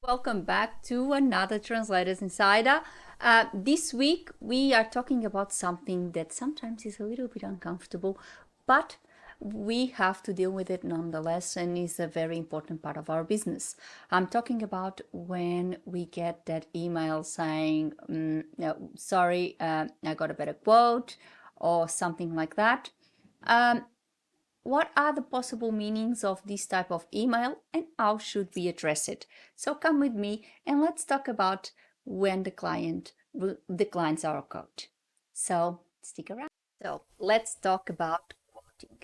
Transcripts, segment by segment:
Welcome back to another Translators Insider. This week we are talking about something that sometimes is a little bit uncomfortable, but we have to deal with it nonetheless and is a very important part of our business. I'm talking about when we get that email saying, no, sorry, I got a better quote or something like that. What are the possible meanings of this type of email and how should we address it? So come with me and let's talk about when the client declines our quote. So stick around. So let's talk about quoting.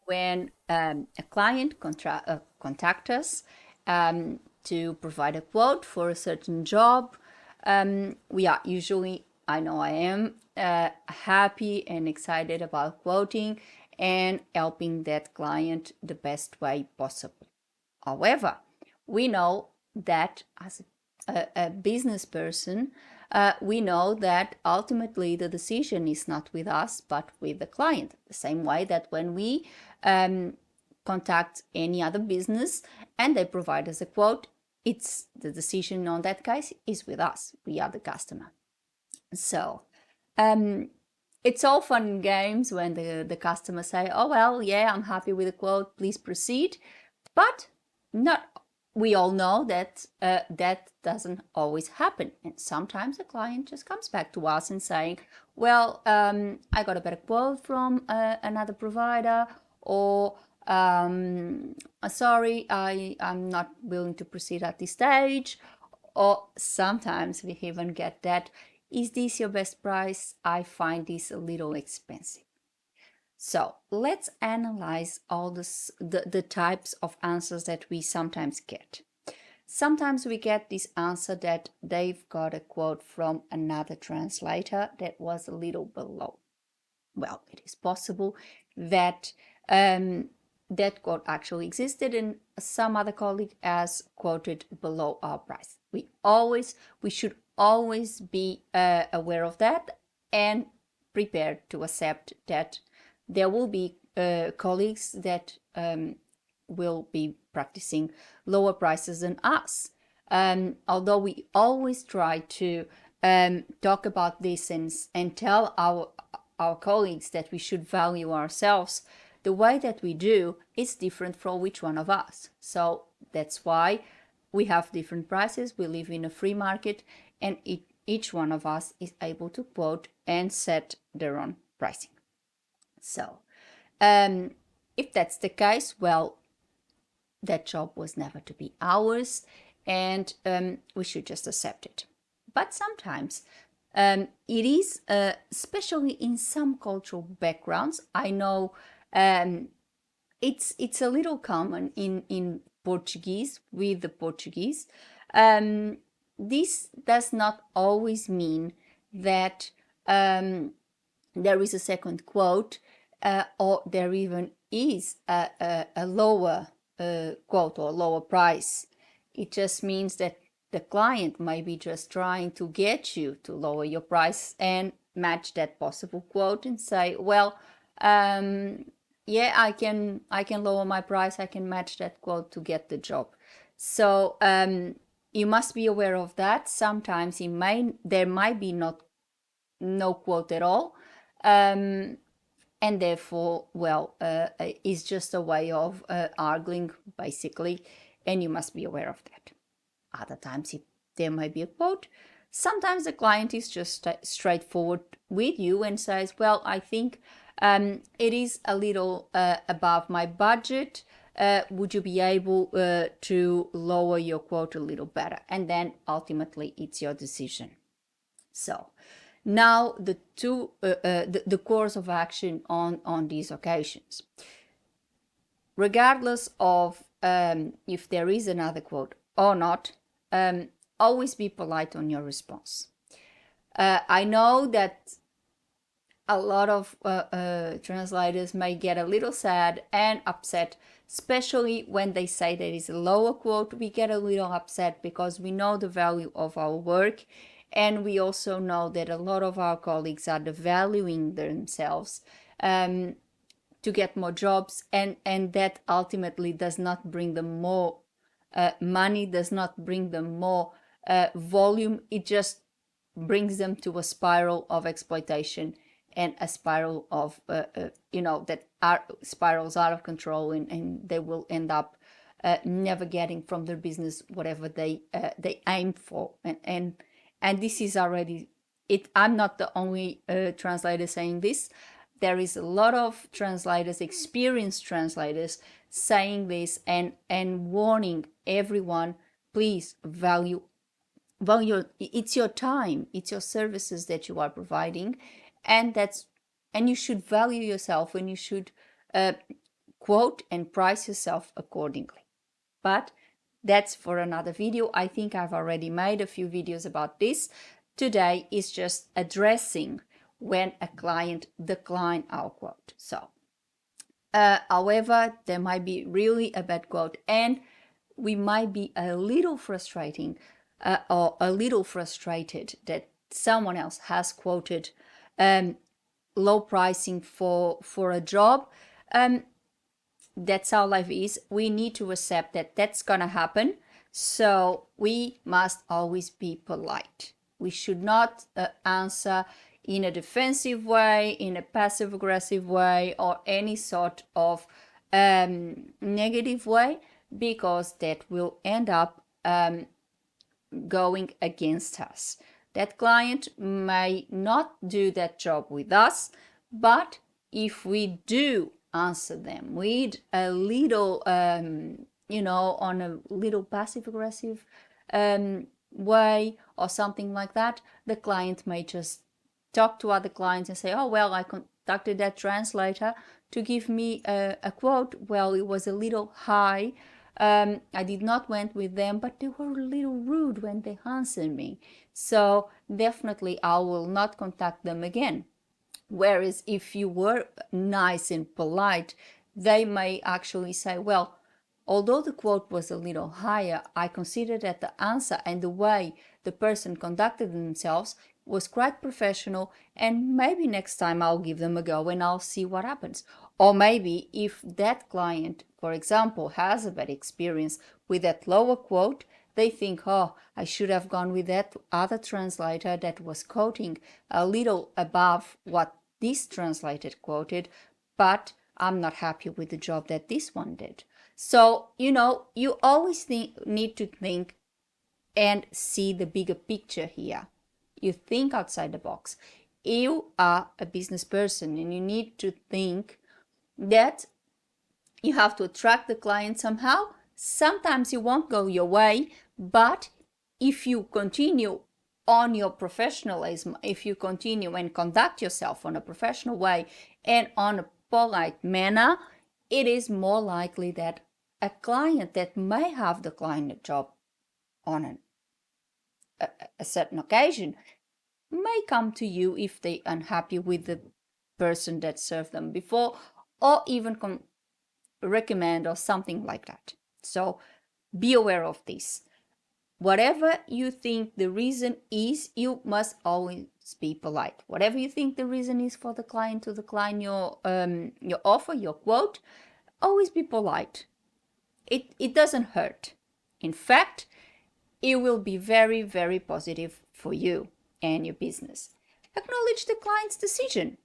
When a client contact us to provide a quote for a certain job, we are usually, I know I am, happy and excited about quoting and helping that client the best way possible. However, we know that as a business person, we know that ultimately the decision is not with us, but with the client. The same way that when we contact any other business and they provide us a quote, it's the decision on that case is with us. We are the customer. So, it's all fun and games when the customer say, oh, well, yeah, I'm happy with the quote, please proceed. But not, we all know that that doesn't always happen. And sometimes the client just comes back to us and saying, well, I got a better quote from another provider, or sorry, I'm not willing to proceed at this stage. Or sometimes we even get that, is this your best price? I find this a little expensive. So let's analyze all the types of answers that we sometimes get. Sometimes we get this answer that they've got a quote from another translator that was a little below. Well, it is possible that that quote actually existed and some other colleague has quoted below our price. We should always be aware of that and prepared to accept that there will be colleagues that will be practicing lower prices than us. Although we always try to talk about this and tell our colleagues that we should value ourselves, the way that we do is different for each one of us. So that's why we have different prices. We live in a free market and each one of us is able to quote and set their own pricing. So if that's the case, well, that job was never to be ours and we should just accept it. But sometimes it is, especially in some cultural backgrounds, I know it's a little common in Portuguese with the Portuguese. This does not always mean that there is a second quote or there even is a lower quote or lower price. It just means that the client may be just trying to get you to lower your price and match that possible quote and say, well, yeah, I can lower my price, I can match that quote to get the job. So you must be aware of that. Sometimes there might be no quote at all, and therefore, well, it's just a way of arguing basically, and you must be aware of that. Other times there might be a quote. Sometimes the client is just straightforward with you and says, well, I think it is a little above my budget. Would you be able to lower your quote a little better? And then ultimately it's your decision. So now the course of action on these occasions. Regardless of if there is another quote or not, always be polite on your response. I know that a lot of translators may get a little sad and upset, especially when they say there is a lower quote. We get a little upset because we know the value of our work, and we also know that a lot of our colleagues are devaluing themselves to get more jobs, and that ultimately does not bring them more money, does not bring them more volume. It just brings them to a spiral of exploitation and a spiral of that are spirals out of control, and they will end up never getting from their business whatever they aim for. And this is already it. I'm not the only translator saying this. There is a lot of translators, experienced translators, saying this and warning everyone, please value it's your time, it's your services that you are providing, and you should value yourself, and you should quote and price yourself accordingly. But that's for another video. I think I've already made a few videos about this. Today is just addressing when a client decline our quote. So however, there might be really a bad quote, and we might be a little frustrating or a little frustrated that someone else has quoted low pricing for a job. That's how life is. We need to accept that that's gonna happen. So we must always be polite. We should not answer in a defensive way, in a passive aggressive way, or any sort of negative way, because that will end up going against us. That client may not do that job with us, but if we do answer them with a little, on a little passive aggressive way or something like that, the client may just talk to other clients and say, oh, well, I contacted that translator to give me a quote. Well, it was a little high. I did not went with them, but they were a little rude when they answered me. So definitely I will not contact them again. Whereas if you were nice and polite, they may actually say, well, although the quote was a little higher, I considered that the answer and the way the person conducted themselves was quite professional, and maybe next time I'll give them a go and I'll see what happens. Or maybe if that client, for example, has a bad experience with that lower quote, they think, oh, I should have gone with that other translator that was quoting a little above what this translator quoted, but I'm not happy with the job that this one did. So, you always need to think and see the bigger picture here. You think outside the box. You are a business person, and you need to think that you have to attract the client somehow. Sometimes it won't go your way, but if you continue on your professionalism, if you continue and conduct yourself on a professional way and on a polite manner, it is more likely that a client that may have declined a job on a certain occasion may come to you if they're unhappy with the person that served them before, or even recommend or something like that. So be aware of this. Whatever you think the reason is, you must always be polite. Whatever you think the reason is for the client to decline your offer, your quote, always be polite. It doesn't hurt. In fact, it will be very, very positive for you and your business. Acknowledge the client's decision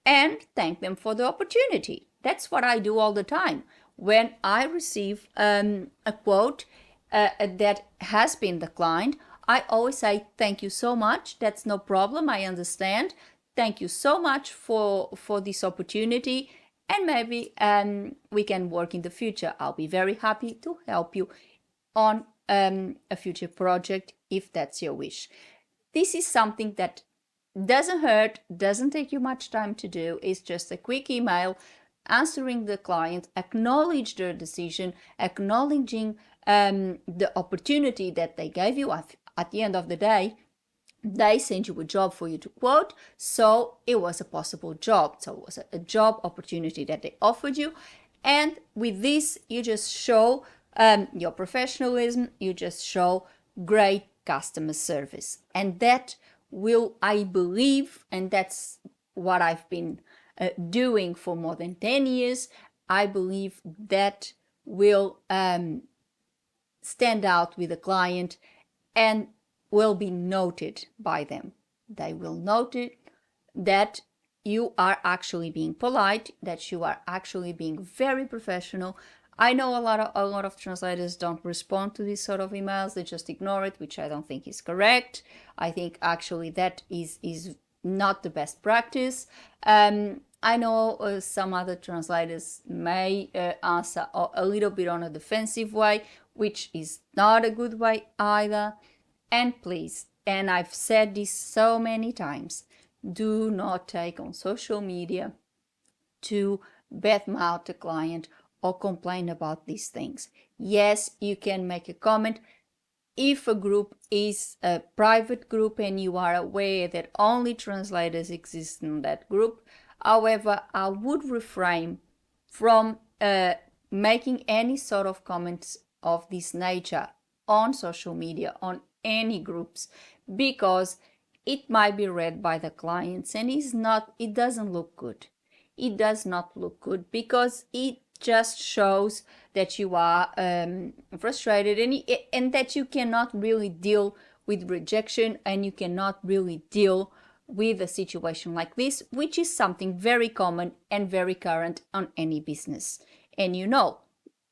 and thank them for the opportunity. That's what I do all the time. When I receive a quote that has been declined, I always say, thank you so much. That's no problem. I understand. Thank you so much for this opportunity. And maybe we can work in the future. I'll be very happy to help you on a future project if that's your wish. This is something that doesn't hurt, doesn't take you much time to do. It's just a quick email answering the client, acknowledge their decision, acknowledging the opportunity that they gave you. At the end of the day, they sent you a job for you to quote, so it was a possible job. So it was a job opportunity that they offered you. And with this, you just show your professionalism, you just show great customer service. And that will, I believe, and that's what I've been doing for more than 10 years, I believe that will stand out with the client and will be noted by them. They will note that you are actually being polite, that you are actually being very professional. I know a lot of translators don't respond to these sort of emails. They just ignore it, which I don't think is correct. I think actually that is not the best practice. I know some other translators may answer a little bit on a defensive way, which is not a good way either. And please, and I've said this so many times, do not take on social media to badmouth the client or complain about these things. Yes, you can make a comment if a group is a private group and you are aware that only translators exist in that group. However, I would refrain from making any sort of comments of this nature on social media, on any groups, because it might be read by the clients and it doesn't look good. It does not look good because it just shows that you are frustrated and that you cannot really deal with rejection, and you cannot really deal with a situation like this, which is something very common and very current on any business. And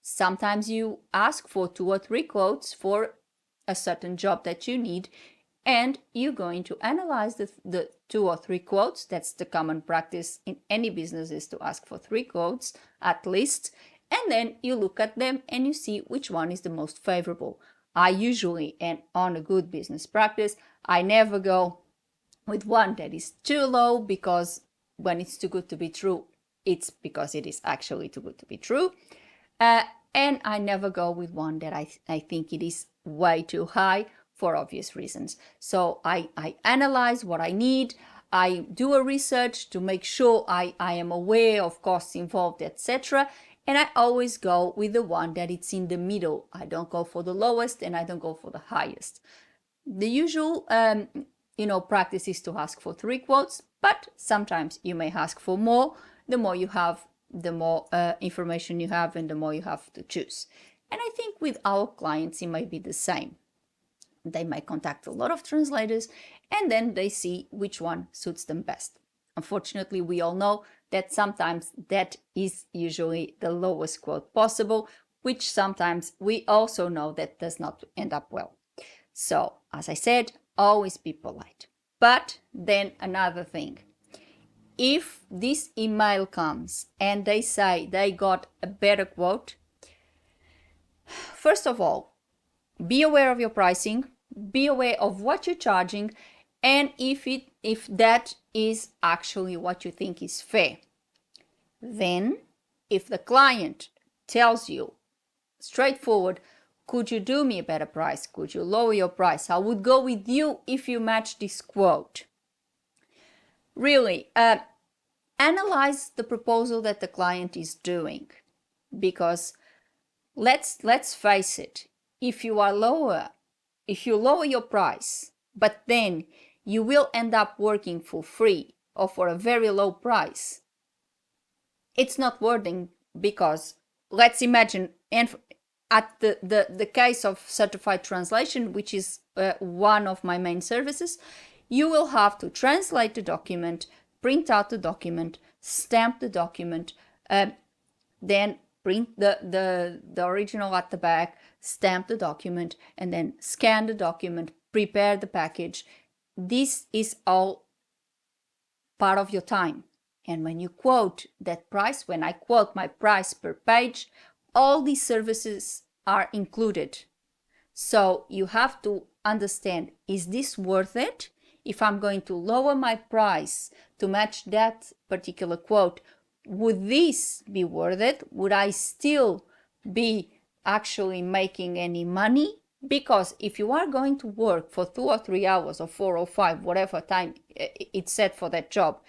sometimes you ask for 2 or 3 quotes for a certain job that you need, and you're going to analyze the 2 or 3 quotes. That's the common practice in any business, is to ask for 3 quotes at least, and then you look at them and you see which one is the most favorable. I usually, and on a good business practice, I never go with one that is too low, because when it's too good to be true, it's because it is actually too good to be true. And I never go with one that I think it is way too high, for obvious reasons. So I analyze what I need. I do a research to make sure I am aware of costs involved, etc. And I always go with the one that it's in the middle. I don't go for the lowest and I don't go for the highest. The usual practice is to ask for 3 quotes, but sometimes you may ask for more. The more you have, the more information you have, and the more you have to choose. And I think with our clients it might be the same. They might contact a lot of translators and then they see which one suits them best. Unfortunately, we all know that sometimes that is usually the lowest quote possible, which sometimes we also know that does not end up well. So, as I said, always be polite. But then another thing, if this email comes and they say they got a better quote, first of all, be aware of your pricing, be aware of what you're charging, and if that is actually what you think is fair. Then, if the client tells you straightforward, could you do me a better price? Could you lower your price? I would go with you if you match this quote. Really, analyze the proposal that the client is doing, because let's face it, if you lower your price, but then you will end up working for free or for a very low price, it's not worth it. Because let's imagine, and at the case of certified translation, which is one of my main services, you will have to translate the document, print out the document, stamp the document, then print the original at the back, stamp the document, and then scan the document, prepare the package. This is all part of your time. And when you quote that price, when I quote my price per page, all these services are included. So you have to understand, is this worth it? If I'm going to lower my price to match that particular quote, would this be worth it? Would I still be actually making any money? Because if you are going to work for 2 or 3 hours or 4 or 5, whatever time it's set for that job,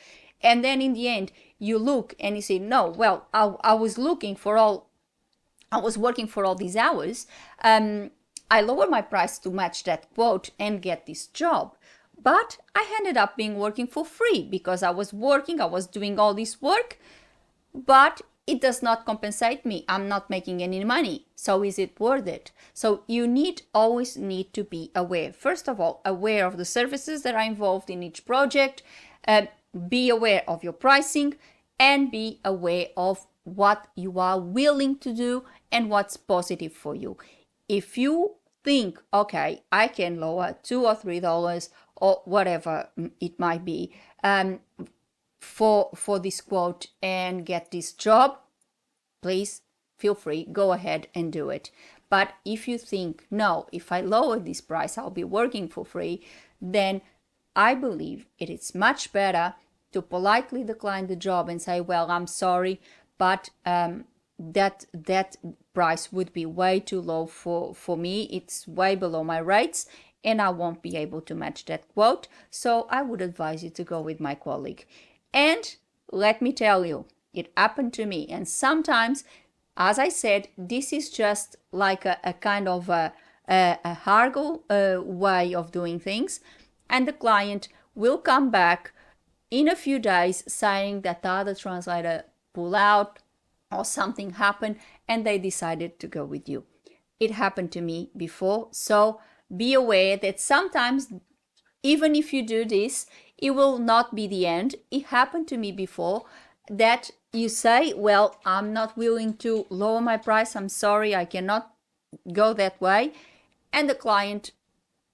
and then in the end you look and you say, no, well, I was working for all these hours, I lower my price to match that quote and get this job. But I ended up working for free because I was doing all this work, but it does not compensate me. I'm not making any money. So is it worth it? So you always need to be aware. First of all, aware of the services that are involved in each project. Be aware of your pricing and be aware of what you are willing to do and what's positive for you. If you think, okay, I can lower $2 or $3 or whatever it might be, for this quote and get this job, please feel free, go ahead and do it. But if you think, no, if I lower this price, I'll be working for free, then I believe it is much better to politely decline the job and say, well, I'm sorry, but that price would be way too low for me. It's way below my rates and I won't be able to match that quote. So I would advise you to go with my colleague. And let me tell you, it happened to me. And sometimes, as I said, this is just like a kind of a haggle way of doing things. And the client will come back in a few days saying that the other translator pulled out or something happened and they decided to go with you. It happened to me before. So be aware that sometimes, even if you do this, it will not be the end. It happened to me before that you say, well, I'm not willing to lower my price. I'm sorry, I cannot go that way. And the client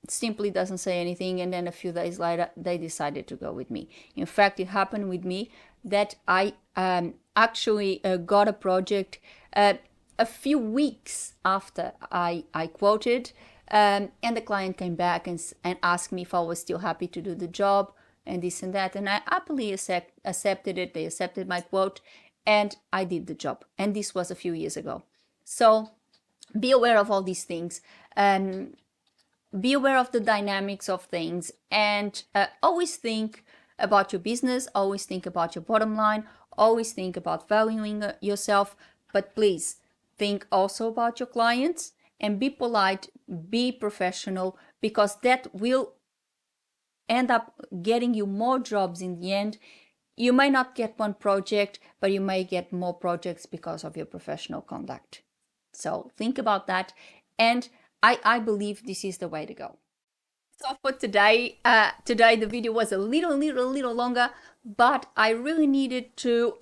simply doesn't say anything. And then a few days later, they decided to go with me. In fact, it happened with me that I actually got a project a few weeks after I quoted. And the client came back and asked me if I was still happy to do the job and this and that. And I happily accepted it. They accepted my quote and I did the job. And this was a few years ago. So be aware of all these things. Be aware of the dynamics of things and always think about your business. Always think about your bottom line. Always think about valuing yourself. But please think also about your clients and be polite, be professional, because that will end up getting you more jobs in the end. You may not get one project, but you may get more projects because of your professional conduct. So think about that. And I believe this is the way to go. So for today, the video was a little longer, but I really needed to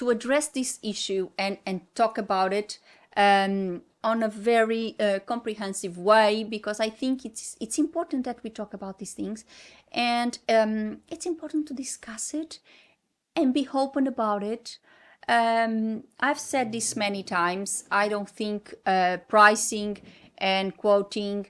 address this issue and talk about it on a very comprehensive way, because I think it's important that we talk about these things, and it's important to discuss it and be open about it. I've said this many times. I don't think pricing and quoting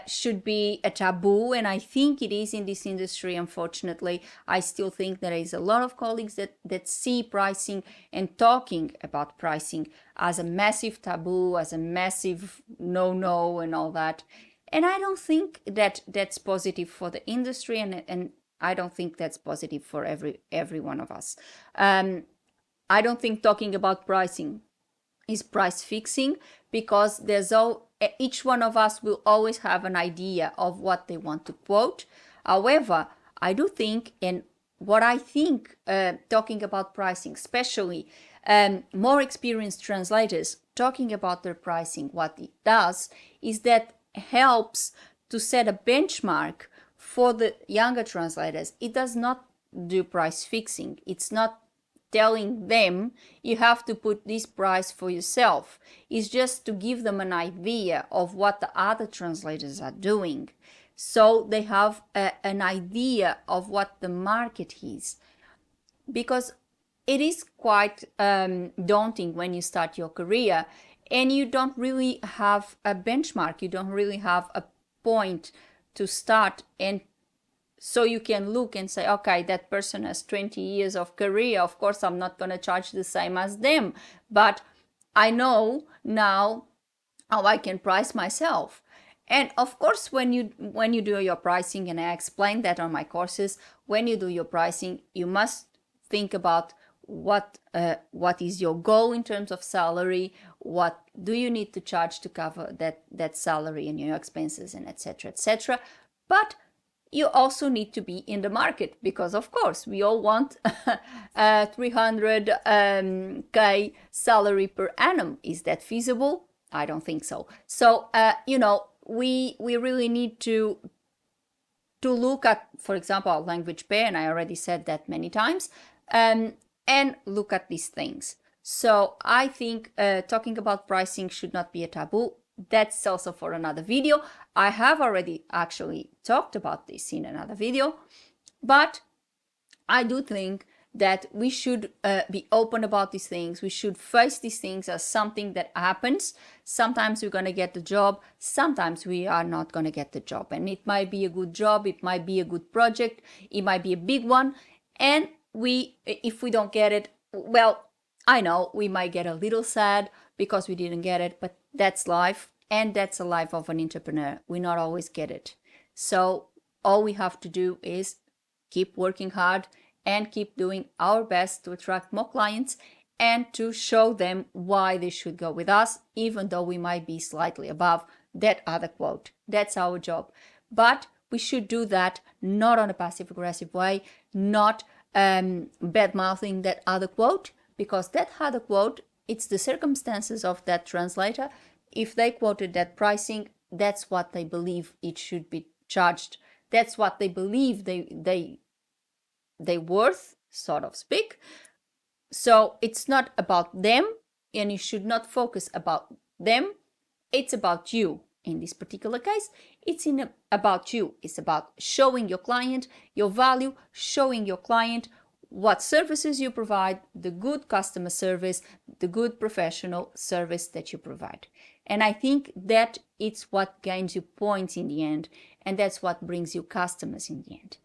should be a taboo, and I think it is in this industry. Unfortunately, I still think there is a lot of colleagues that see pricing and talking about pricing as a massive taboo, as a massive no and all that. And I don't think that that's positive for the industry, and I don't think that's positive for every one of us. I don't think talking about pricing is price fixing, because each one of us will always have an idea of what they want to quote. However, I do think, and what I think, talking about pricing, especially more experienced translators talking about their pricing, what it does is that helps to set a benchmark for the younger translators. It does not do price fixing. It's not telling them you have to put this price for yourself. It's just to give them an idea of what the other translators are doing, so they have an idea of what the market is. Because it is quite daunting when you start your career and you don't really have a benchmark, you don't really have a point to start, and so you can look and say, okay, that person has 20 years of career. Of course, I'm not going to charge the same as them, but I know now how I can price myself. And of course, when you do your pricing, and I explain that on my courses, when you do your pricing, you must think about what is your goal in terms of salary, what do you need to charge to cover that salary and your expenses, and etc. etc. But you also need to be in the market, because of course we all want 300k salary per annum. Is that feasible? I don't think so. So we really need to look at, for example, our language pair, and I already said that many times, and look at these things. So I think talking about pricing should not be a taboo. That's also for another video. I have already actually talked about this in another video, but I do think that we should be open about these things. We should face these things as something that happens. Sometimes we're going to get the job, sometimes we are not going to get the job. And it might be a good job, it might be a good project, it might be a big one. And if we don't get it, well, I know we might get a little sad because we didn't get it, but that's life. And that's the life of an entrepreneur. We not always get it. So all we have to do is keep working hard and keep doing our best to attract more clients and to show them why they should go with us, even though we might be slightly above that other quote. That's our job. But we should do that not on a passive aggressive way, not bad mouthing that other quote, because that other quote, it's the circumstances of that translator. If they quoted that pricing, that's what they believe it should be charged. That's what they believe they worth, sort of speak. So it's not about them, and you should not focus about them. It's about you. In this particular case, it's about you. It's about showing your client your value, showing your client what services you provide, the good customer service, the good professional service that you provide. And I think that it's what gains you points in the end, and that's what brings you customers in the end.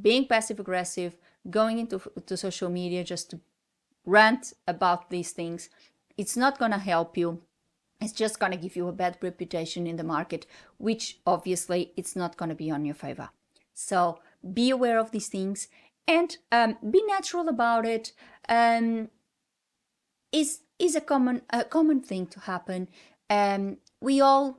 Being passive aggressive, going into social media just to rant about these things, it's not going to help you. It's just going to give you a bad reputation in the market, which obviously it's not going to be on your favor. So be aware of these things and be natural about it. Is a common thing to happen. We all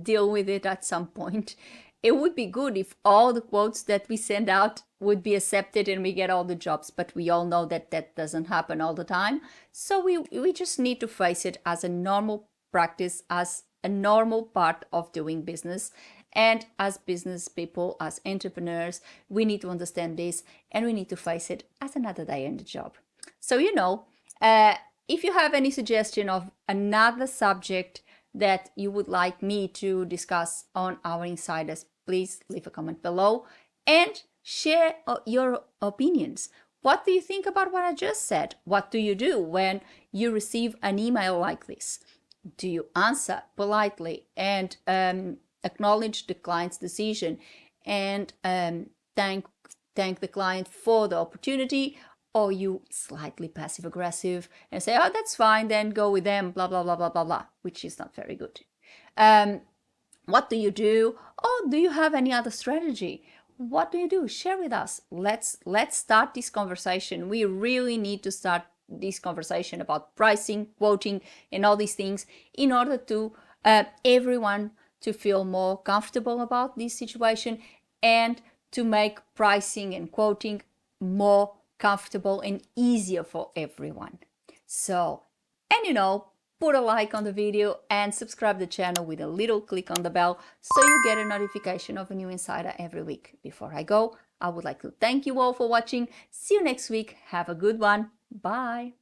deal with it at some point. It would be good if all the quotes that we send out would be accepted and we get all the jobs, but we all know that that doesn't happen all the time. So we just need to face it as a normal practice, as a normal part of doing business. And as business people, as entrepreneurs, we need to understand this, and we need to face it as another day in the job. So, if you have any suggestion of another subject that you would like me to discuss on our insiders, please leave a comment below and share your opinions. What do you think about what I just said? What do you do when you receive an email like this? Do you answer politely and acknowledge the client's decision and thank the client for the opportunity? Or you slightly passive aggressive and say, oh, that's fine, then go with them, blah, blah, blah, blah, blah, blah, which is not very good. What do you do? Or do you have any other strategy? What do you do? Share with us. Let's start this conversation. We really need to start this conversation about pricing, quoting, and all these things in order to everyone to feel more comfortable about this situation and to make pricing and quoting more comfortable and easier for everyone. So, and put a like on the video and subscribe the channel with a little click on the bell so you get a notification of a new insider every week. Before I go, I would like to thank you all for watching. See you next week. Have a good one. Bye.